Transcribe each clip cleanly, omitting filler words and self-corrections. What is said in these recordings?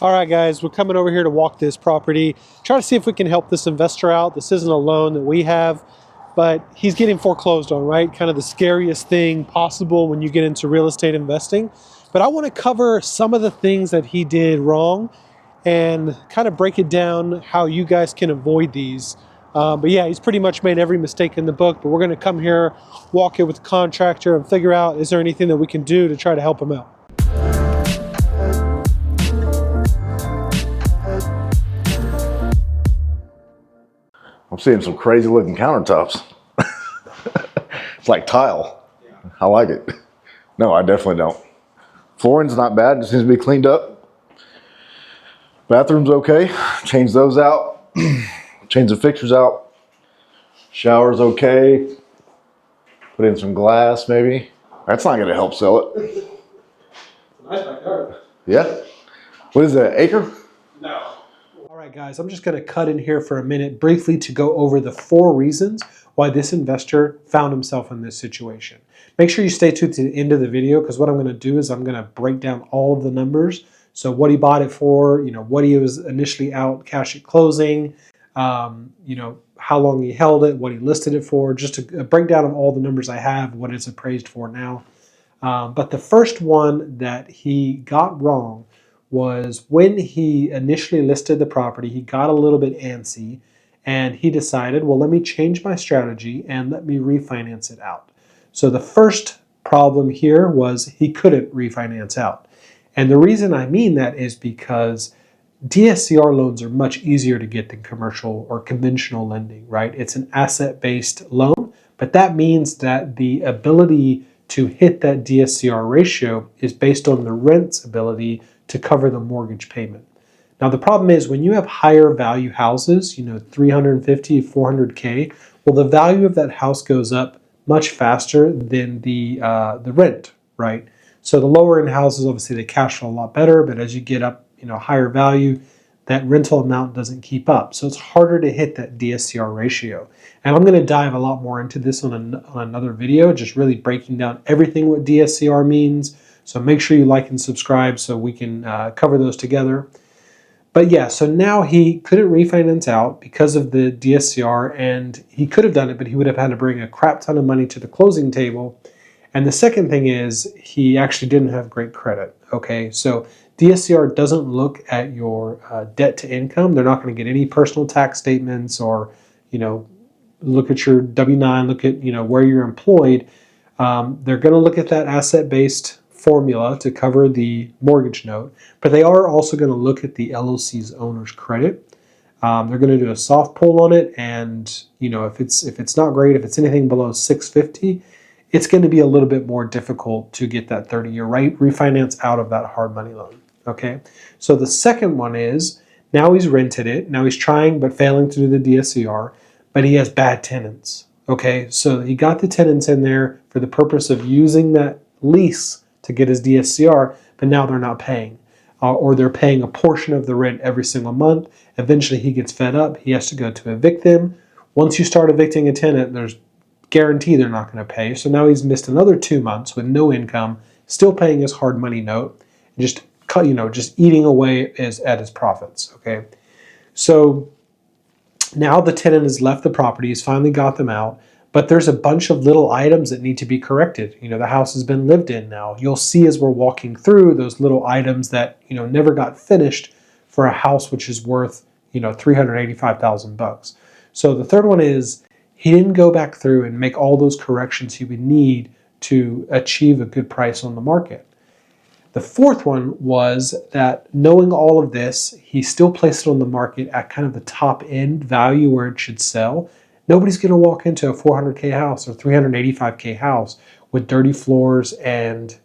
All right, guys, we're coming over here to walk this property, try to see if we can help this investor out. This isn't a loan that we have, but he's getting foreclosed on, right? Kind of the scariest thing possible when you get into real estate investing. But I want to cover some of the things that he did wrong and kind of break it down how you guys can avoid these. But yeah, he's pretty much made every mistake in the book, but we're going to come here, walk it with the contractor and figure out, is there anything that we can do to try to help him out? I'm seeing some crazy looking countertops. It's like tile. I like it. No, I definitely don't. Flooring's not bad, just needs to be cleaned up. Bathroom's okay. Change those out. Change the fixtures out. Shower's okay. Put in some glass maybe. That's not gonna help sell it. Nice backyard. Yeah. What is that, acre? No. All right, guys, I'm just going to cut in here for a minute briefly to go over the 4 reasons why this investor found himself in this situation. Make sure you stay tuned to the end of the video, because what I'm going to do is I'm going to break down all of the numbers. So what he bought it for, what he was initially out cash at closing, how long he held it, what he listed it for, just a breakdown of all the numbers I have, what it's appraised for now. But the first one that he got wrong was when he initially listed the property, he got a little bit antsy and he decided, well, let me change my strategy and let me refinance it out. So the first problem here was he couldn't refinance out. And the reason I mean that is because DSCR loans are much easier to get than commercial or conventional lending, right? It's an asset-based loan, but that means that the ability to hit that DSCR ratio is based on the rent's ability to cover the mortgage payment. Now the problem is when you have higher value houses, 350, 400K, well, the value of that house goes up much faster than the rent, right? So the lower end houses, obviously, they cash flow a lot better, but as you get up, higher value, that rental amount doesn't keep up. So it's harder to hit that DSCR ratio. And I'm going to dive a lot more into this on another video, just really breaking down everything what DSCR means. So make sure you like and subscribe so we can cover those together. But yeah, so now he couldn't refinance out because of the DSCR, and he could have done it, but he would have had to bring a crap ton of money to the closing table. And the second thing is he actually didn't have great credit. Okay, so DSCR doesn't look at your debt to income. They're not going to get any personal tax statements or, look at your W-9, look at, where you're employed. They're going to look at that asset-based formula to cover the mortgage note, but they are also going to look at the LLC's owner's credit. They're going to do a soft pull on it, and if it's not great, if it's anything below 650, it's going to be a little bit more difficult to get that 30-year refinance out of that hard money loan. Okay, so the second one is now he's rented it. Now he's trying but failing to do the DSCR, but he has bad tenants. Okay, so he got the tenants in there for the purpose of using that lease to get his DSCR, but now they're not paying. Or they're paying a portion of the rent every single month. Eventually he gets fed up. He has to go to evict them. Once you start evicting a tenant, there's guarantee they're not going to pay. So now he's missed another 2 months with no income, still paying his hard money note, just eating away at his profits. Okay, so now the tenant has left the property. He's finally got them out, but there's a bunch of little items that need to be corrected. The house has been lived in now. You'll see as we're walking through those little items that never got finished for a house which is worth $385,000. So the third one is he didn't go back through and make all those corrections he would need to achieve a good price on the market. The fourth one was that knowing all of this, he still placed it on the market at kind of the top end value where it should sell. Nobody's going to walk into a 400K house or 385K house with dirty floors and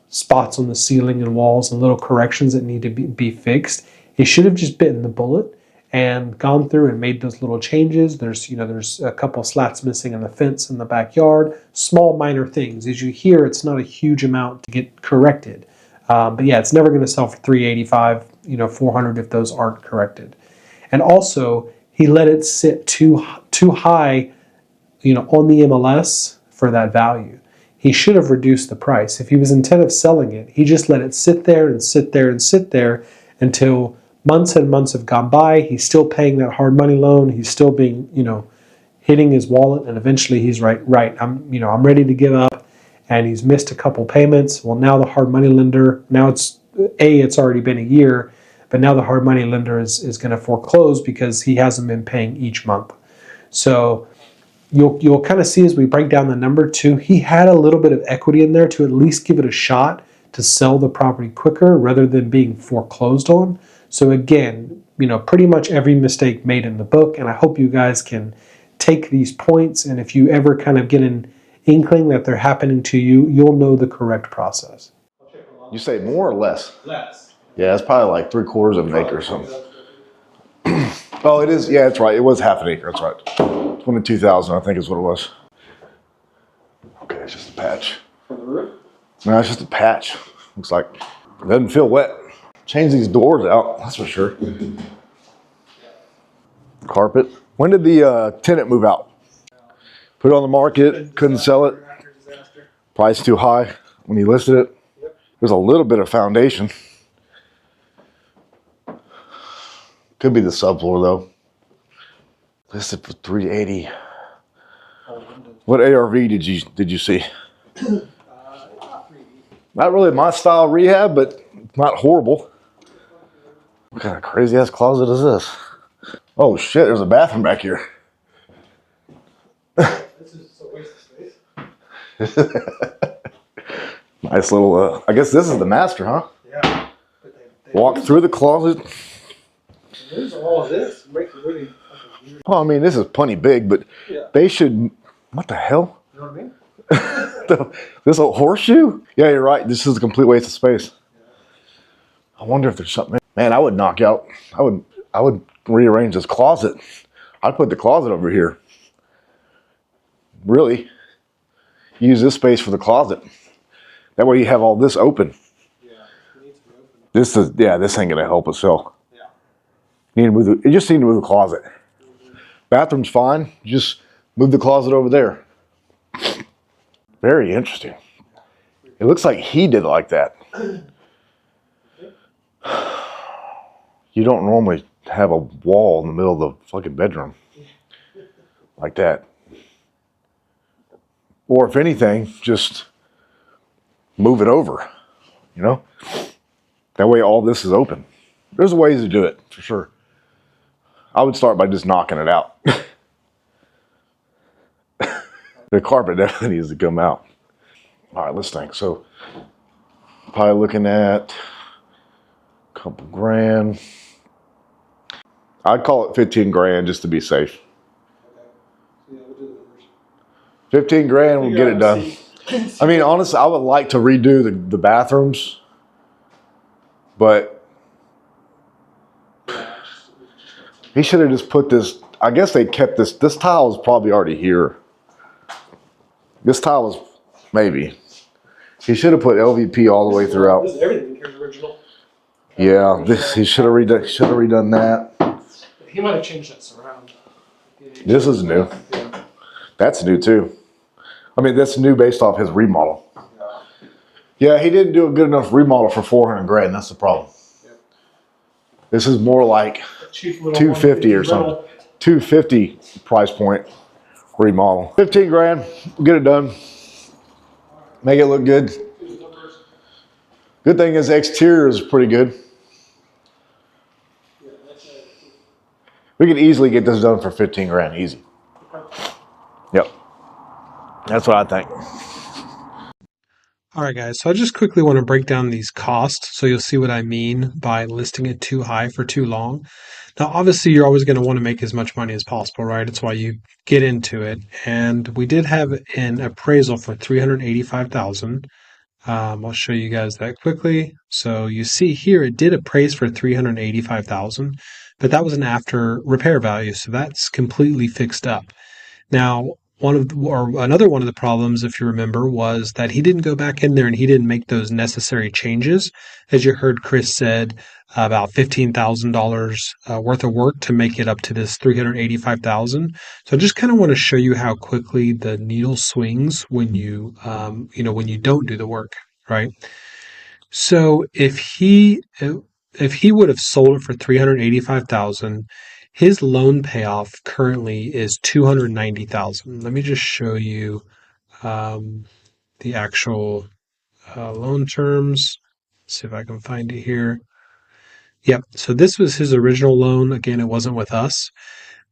spots on the ceiling and walls and little corrections that need to be fixed. He should have just bitten the bullet and gone through and made those little changes. There's a couple slats missing in the fence in the backyard, small minor things. As you hear, it's not a huge amount to get corrected. But yeah, it's never going to sell for 385, 400 if those aren't corrected. And also, he let it sit too high, on the MLS for that value. he should have reduced the price. If he was intent of selling it, he just let it sit there and sit there and sit there until months and months have gone by. He's still paying that hard money loan. He's still being, hitting his wallet, and eventually he's right. I'm ready to give up, and he's missed a couple payments. Well, now the hard money lender, now it's already been a year, but now the hard money lender is going to foreclose because he hasn't been paying each month. So you'll kind of see as we break down the number too, he had a little bit of equity in there to at least give it a shot to sell the property quicker rather than being foreclosed on. So again, pretty much every mistake made in the book, and I hope you guys can take these points, and if you ever kind of get an inkling that they're happening to you, you'll know the correct process. You say more or less? Less. Yeah, it's probably like 3/4 of an acre or something. Oh, it is. Yeah, that's right. It was half an acre. That's right. 22,000, I think, is what it was. Okay, it's just a patch. For the roof? No, it's just a patch. Looks like it doesn't feel wet. Change these doors out, that's for sure. Carpet. When did the tenant move out? Put it on the market, couldn't sell it. Price too high when he listed it. There's a little bit of foundation. Could be the subfloor though. Listed for $380. What ARV did you see? Not really my style rehab, but not horrible. What kind of crazy ass closet is this? Oh shit, there's a bathroom back here. This is a waste of space. Nice little, I guess this is the master, huh? Yeah. Walk through the closet. There's all of this. Make it really Well, I mean, this is plenty big, but they should, what the hell? You know what I mean? This a horseshoe? Yeah, you're right. This is a complete waste of space. I wonder if there's something. Man, I would knock out. I would rearrange this closet. I'd put the closet over here. Really, use this space for the closet. That way you have all this open. Yeah, it needs to be open. This ain't gonna help us sell. Yeah. You just need to move the closet. Bathroom's fine. Just move the closet over there. Very interesting. It looks like he did it like that. You don't normally have a wall in the middle of the fucking bedroom like that. Or if anything, just move it over, That way all this is open. There's ways to do it, for sure. I would start by just knocking it out. The carpet definitely needs to come out. All right, let's think. So, probably looking at a couple grand. I'd call it 15 grand just to be safe. Yeah, we'll do the numbers. 15 grand will get it done. I mean, honestly, I would like to redo the bathrooms, but he should have just put this. I guess they kept this. This tile is probably already here. This tile was maybe. He should have put LVP all the way throughout. Everything here is original. Yeah, he should have redone that. He might have changed that surround. This is new. Yeah. That's new too. I mean, that's new based off his remodel. Yeah, he didn't do a good enough remodel for 400 grand. That's the problem. Yeah. This is more like 250 or something. 250 price point remodel. 15 grand, get it done. Make it look good. Good thing is the exterior is pretty good. We could easily get this done for 15 grand, easy. Yep. That's what I think. All right, guys. So I just quickly want to break down these costs so you'll see what I mean by listing it too high for too long. Now, obviously, you're always going to want to make as much money as possible, right? It's why you get into it. And we did have an appraisal for $385,000. I'll show you guys that quickly. So you see here, it did appraise for $385,000, but that was an after repair value. So that's completely fixed up. Now, another one of the problems, if you remember, was that he didn't go back in there and he didn't make those necessary changes. As you heard Chris said, about $15,000 worth of work to make it up to this 385,000. So I just kind of want to show you how quickly the needle swings when when you don't do the work, right? So if he would have sold it for 385,000, his loan payoff currently is 290,000. Let me just show you the actual loan terms. Let's see if I can find it here. Yep. So this was his original loan. Again, it wasn't with us,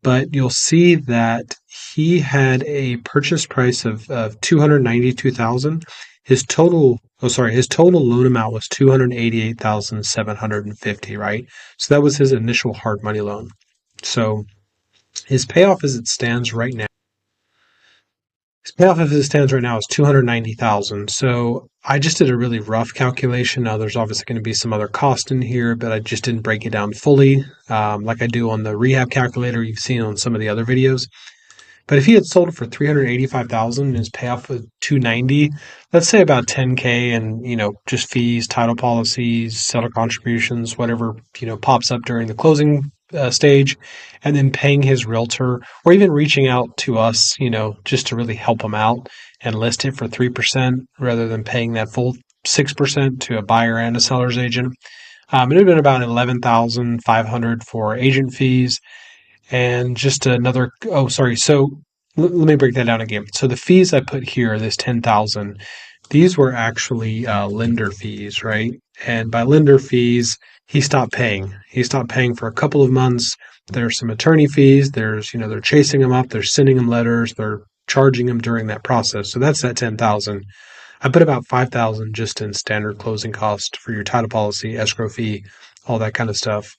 but you'll see that he had a purchase price of 292,000. His total loan amount was 288,750, right? So that was his initial hard money loan. So his payoff as it stands right now. His payoff as it stands right now is 290,000. So I just did a really rough calculation. Now there's obviously going to be some other cost in here, but I just didn't break it down fully, like I do on the rehab calculator you've seen on some of the other videos. But if he had sold it for 385,000 and his payoff was 290, let's say about 10K and, just fees, title policies, seller contributions, whatever, pops up during the closing stage, and then paying his realtor or even reaching out to us, just to really help him out and list it for 3% rather than paying that full 6% to a buyer and a seller's agent. It would have been about 11,500 for agent fees and just another. Oh, sorry. So let me break that down again. So the fees I put here, this 10,000, these were actually lender fees, right? And by lender fees, he stopped paying. He stopped paying for a couple of months. There's some attorney fees. There's, they're chasing him up. They're sending him letters. They're charging him during that process. So that's that 10,000. I put about 5,000 just in standard closing cost for your title policy, escrow fee, all that kind of stuff.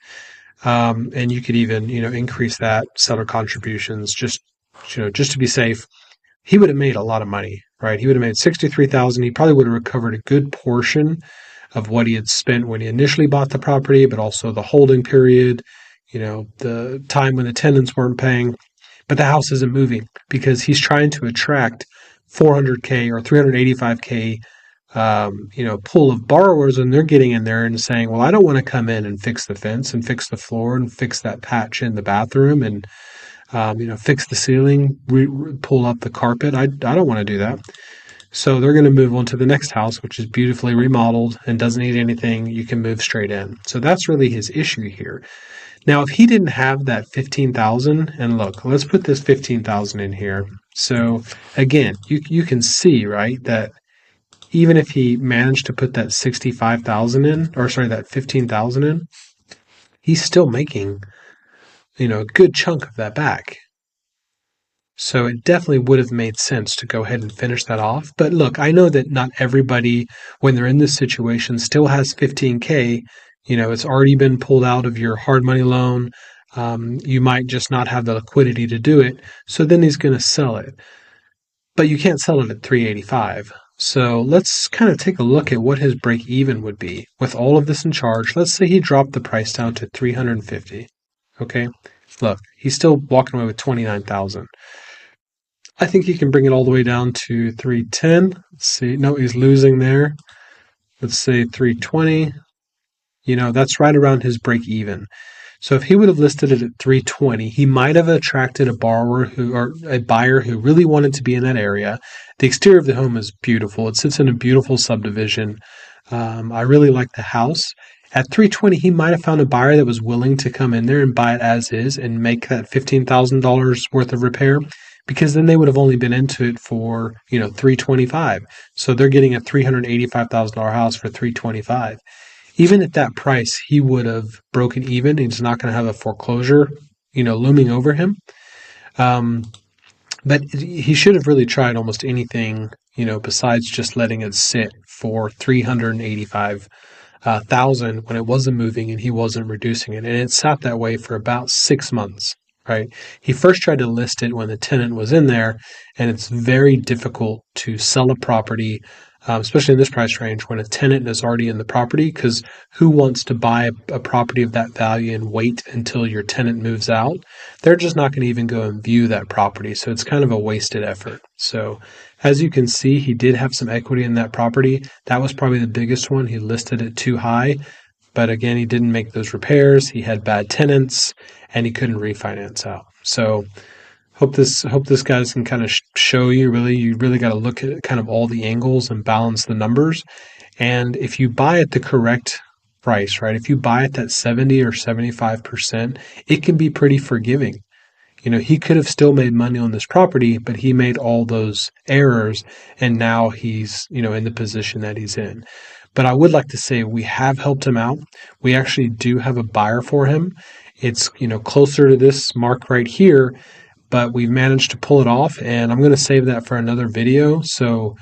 And you could even, increase that seller contributions just to be safe. He would have made a lot of money, right? He would have made 63,000. He probably would have recovered a good portion of what he had spent when he initially bought the property, but also the holding period, the time when the tenants weren't paying. But the house isn't moving because he's trying to attract 400K or 385K pool of borrowers, and they're getting in there and saying, well, I don't want to come in and fix the fence and fix the floor and fix that patch in the bathroom and, fix the ceiling, pull up the carpet. I don't want to do that. So they're going to move on to the next house, which is beautifully remodeled and doesn't need anything. You can move straight in. So that's really his issue here. Now, if he didn't have that 15,000, and look, let's put this 15,000 in here. So again, you can see, right, that even if he managed to put that 65,000 in, or sorry, that 15,000 in, he's still making, a good chunk of that back. So it definitely would have made sense to go ahead and finish that off. But look, I know that not everybody, when they're in this situation, still has 15K. It's already been pulled out of your hard money loan. You might just not have the liquidity to do it. So then he's going to sell it. But you can't sell it at 385. So let's kind of take a look at what his break even would be with all of this in charge. Let's say he dropped the price down to 350. Okay. Look, he's still walking away with 29,000. I think he can bring it all the way down to 310. Let's see. No, he's losing there. Let's say 320. That's right around his break even. So if he would have listed it at 320, he might have attracted a buyer who really wanted to be in that area. The exterior of the home is beautiful. It sits in a beautiful subdivision. I really like the house. At 320, he might have found a buyer that was willing to come in there and buy it as is and make that $15,000 worth of repair, because then they would have only been into it for, 325. So they're getting a $385,000 house for 325. Even at that price, he would have broken even. He's not going to have a foreclosure, looming over him. But he should have really tried almost anything, besides just letting it sit for 385,000 when it wasn't moving and he wasn't reducing it. And it sat that way for about 6 months, right? He first tried to list it when the tenant was in there, and it's very difficult to sell a property especially in this price range when a tenant is already in the property, because who wants to buy a property of that value and wait until your tenant moves out? They're just not going to even go and view that property. So it's kind of a wasted effort. So as you can see, he did have some equity in that property. That was probably the biggest one. He listed it too high. But again, he didn't make those repairs. He had bad tenants and he couldn't refinance out. So hope this guys can kind of show you really got to look at kind of all the angles and balance the numbers. And if you buy at the correct price, right? If you buy at that 70 or 75%, it can be pretty forgiving. He could have still made money on this property, but he made all those errors and now he's, in the position that he's in. But I would like to say we have helped him out. We actually do have a buyer for him. It's, closer to this mark right here, but we've managed to pull it off, and I'm going to save that for another video. So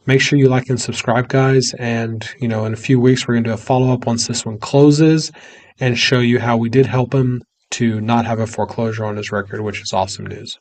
make sure you like and subscribe, guys. And, in a few weeks, we're going to do a follow-up once this one closes and show you how we did help him to not have a foreclosure on his record, which is awesome news.